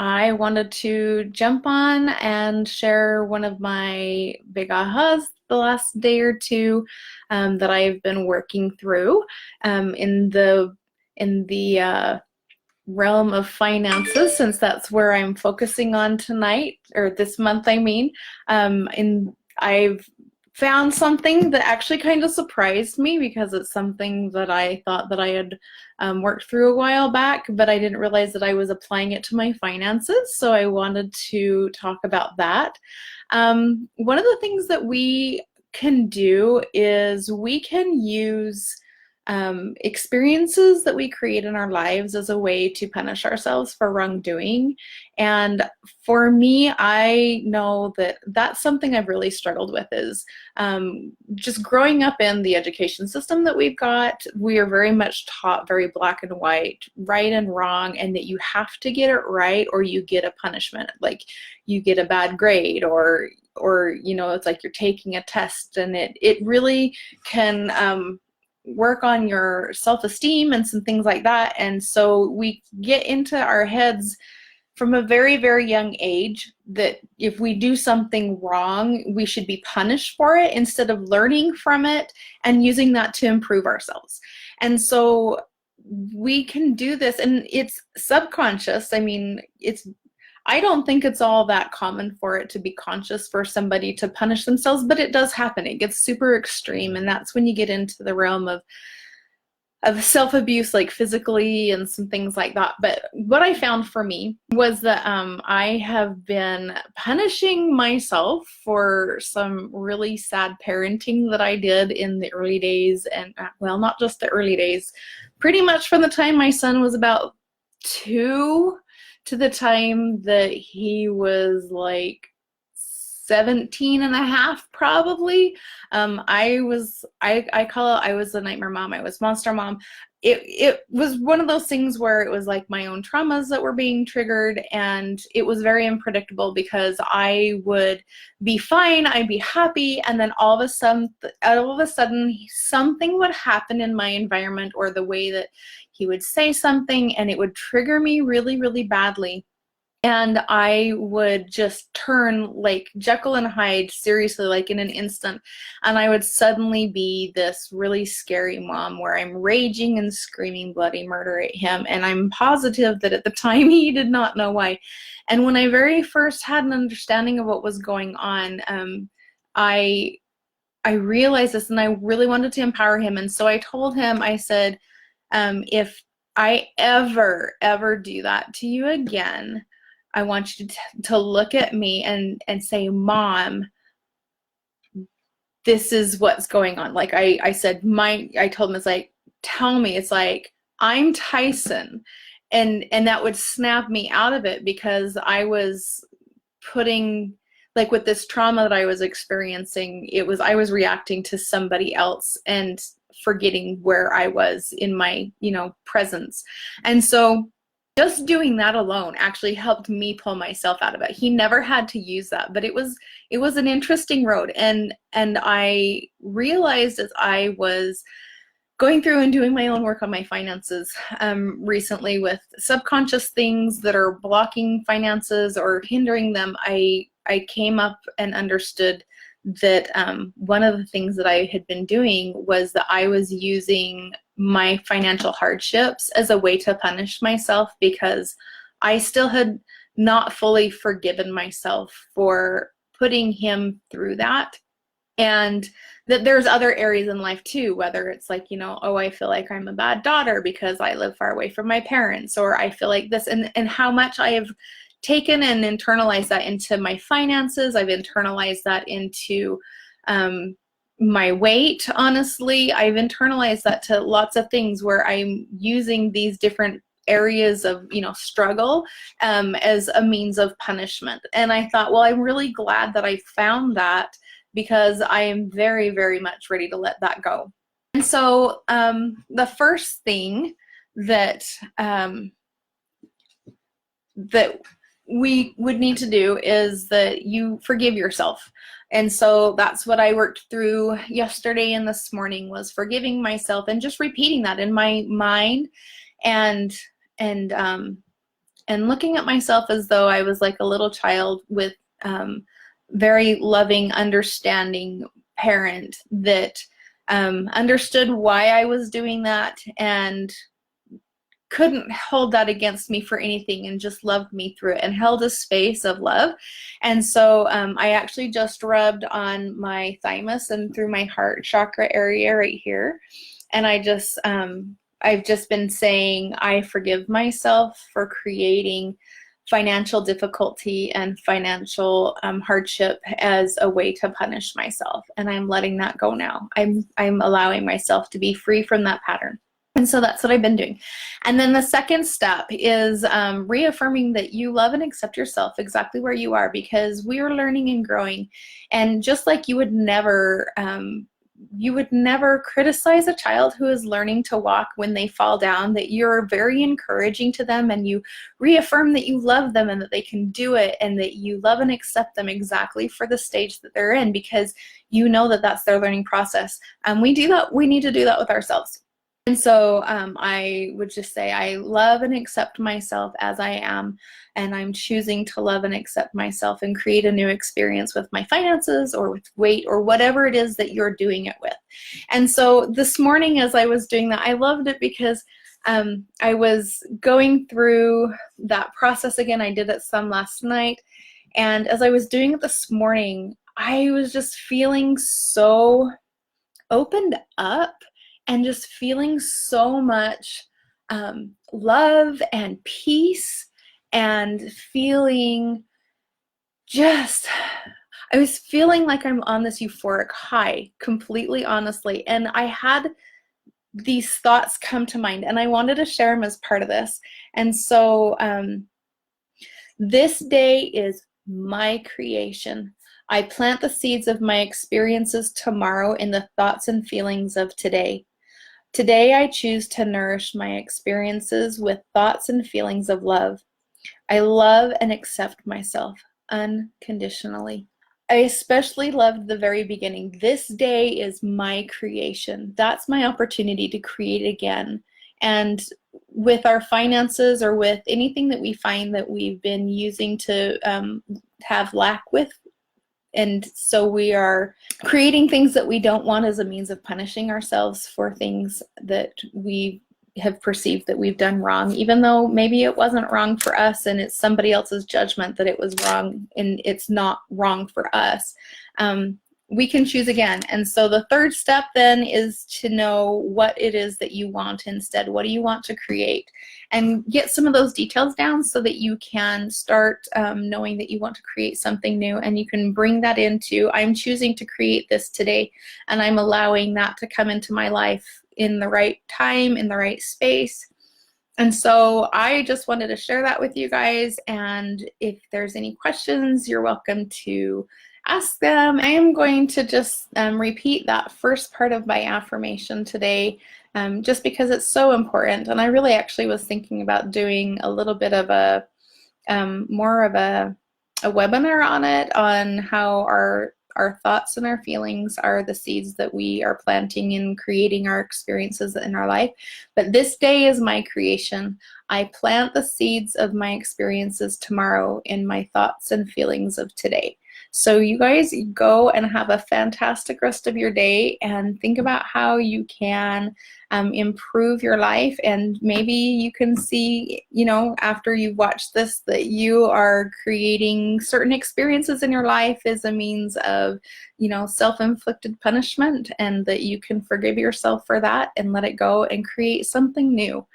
I wanted to jump on and share one of my big ahas the last day or two that I've been working through in the realm of finances, since that's where I'm focusing on tonight or this month. And I've found something that actually kind of surprised me because it's something that I thought that I had worked through a while back, but I didn't realize that I was applying it to my finances. So I wanted to talk about that. One of the things that we can do is we can use experiences that we create in our lives as a way to punish ourselves for wrongdoing. And for me, I know that that's something I've really struggled with is just growing up in the education system that we've got. We are very much taught very black and white, right and wrong, and that you have to get it right or you get a punishment, like you get a bad grade, or it's like you're taking a test, and it really can work on your self-esteem and some things like that. And so we get into our heads from a very, very young age that if we do something wrong, we should be punished for it instead of learning from it and using that to improve ourselves. And so we can do this, and it's subconscious. I don't think it's all that common for it to be conscious for somebody to punish themselves, but it does happen. It gets super extreme, and that's when you get into the realm of self-abuse, like physically and some things like that. But what I found for me was that I have been punishing myself for some really sad parenting that I did in the early days, and well, not just the early days, pretty much from the time my son was about 2 to the time that he was like 17 and a half, probably. I call it, I was the nightmare mom. I was monster mom. It was one of those things where it was like my own traumas that were being triggered, and it was very unpredictable because I would be fine, I'd be happy, and then all of a sudden something would happen in my environment or the way that he would say something, and it would trigger me really, really badly. And I would just turn like Jekyll and Hyde, seriously, like in an instant. And I would suddenly be this really scary mom where I'm raging and screaming bloody murder at him. And I'm positive that at the time he did not know why. And when I very first had an understanding of what was going on, I realized this, and I really wanted to empower him. And so I told him, I said, if I ever do that to you again, I want you to look at me and say, Mom, this is what's going on. Like I said, I told him, it's like, tell me. It's like, I'm Tyson. And that would snap me out of it, because I was putting, like, with this trauma that I was experiencing, I was reacting to somebody else and forgetting where I was in my, presence. And so just doing that alone actually helped me pull myself out of it. He never had to use that, but it was an interesting road. And I realized as I was going through and doing my own work on my finances recently, with subconscious things that are blocking finances or hindering them, I came up and understood that one of the things that I had been doing was that I was using my financial hardships as a way to punish myself, because I still had not fully forgiven myself for putting him through that. And that there's other areas in life too, whether it's like, oh, I feel like I'm a bad daughter because I live far away from my parents, or I feel like this, and how much I have taken and internalized that into my finances. I've internalized that into my weight. Honestly, I've internalized that to lots of things where I'm using these different areas of struggle as a means of punishment. And I thought, well, I'm really glad that I found that, because I am very, very much ready to let that go. And so the first thing that we would need to do is that you forgive yourself. And so that's what I worked through yesterday and this morning, was forgiving myself and just repeating that in my mind and and looking at myself as though I was like a little child with very loving, understanding parent that understood why I was doing that and couldn't hold that against me for anything and just loved me through it and held a space of love. And so I actually just rubbed on my thymus and through my heart chakra area right here. And I've just been saying, I forgive myself for creating financial difficulty and financial hardship as a way to punish myself. And I'm letting that go now. I'm allowing myself to be free from that pattern. And so that's what I've been doing. And then the second step is reaffirming that you love and accept yourself exactly where you are, because we are learning and growing. And just like you would never criticize a child who is learning to walk when they fall down, that you're very encouraging to them and you reaffirm that you love them and that they can do it and that you love and accept them exactly for the stage that they're in, because you know that that's their learning process. And we need to do that with ourselves. And so I would just say I love and accept myself as I am, and I'm choosing to love and accept myself and create a new experience with my finances or with weight or whatever it is that you're doing it with. And so this morning as I was doing that, I loved it because I was going through that process again. I did it some last night, and as I was doing it this morning, I was just feeling so opened up and just feeling so much love and peace, and feeling just, I was feeling like I'm on this euphoric high, completely honestly. And I had these thoughts come to mind, and I wanted to share them as part of this. And so this day is my creation. I plant the seeds of my experiences tomorrow in the thoughts and feelings of today. Today I choose to nourish my experiences with thoughts and feelings of love. I love and accept myself unconditionally. I especially loved the very beginning. This day is my creation. That's my opportunity to create again. And with our finances or with anything that we find that we've been using to have lack with, and so we are creating things that we don't want as a means of punishing ourselves for things that we have perceived that we've done wrong, even though maybe it wasn't wrong for us and it's somebody else's judgment that it was wrong and it's not wrong for us. We can choose again. And so the third step then is to know what it is that you want instead. What do you want to create? And get some of those details down so that you can start knowing that you want to create something new, and you can bring that into, I'm choosing to create this today, and I'm allowing that to come into my life in the right time, in the right space. And so I just wanted to share that with you guys, and if there's any questions, you're welcome to ask them. I am going to just repeat that first part of my affirmation today, just because it's so important. And I really actually was thinking about doing a little bit of a more of a webinar on it, on how our thoughts and our feelings are the seeds that we are planting in creating our experiences in our life. But this day is my creation. I plant the seeds of my experiences tomorrow in my thoughts and feelings of today. So you guys go and have a fantastic rest of your day, and think about how you can improve your life. And maybe you can see, you know, after you've watched this, that you are creating certain experiences in your life as a means of, you know, self-inflicted punishment, and that you can forgive yourself for that and let it go and create something new.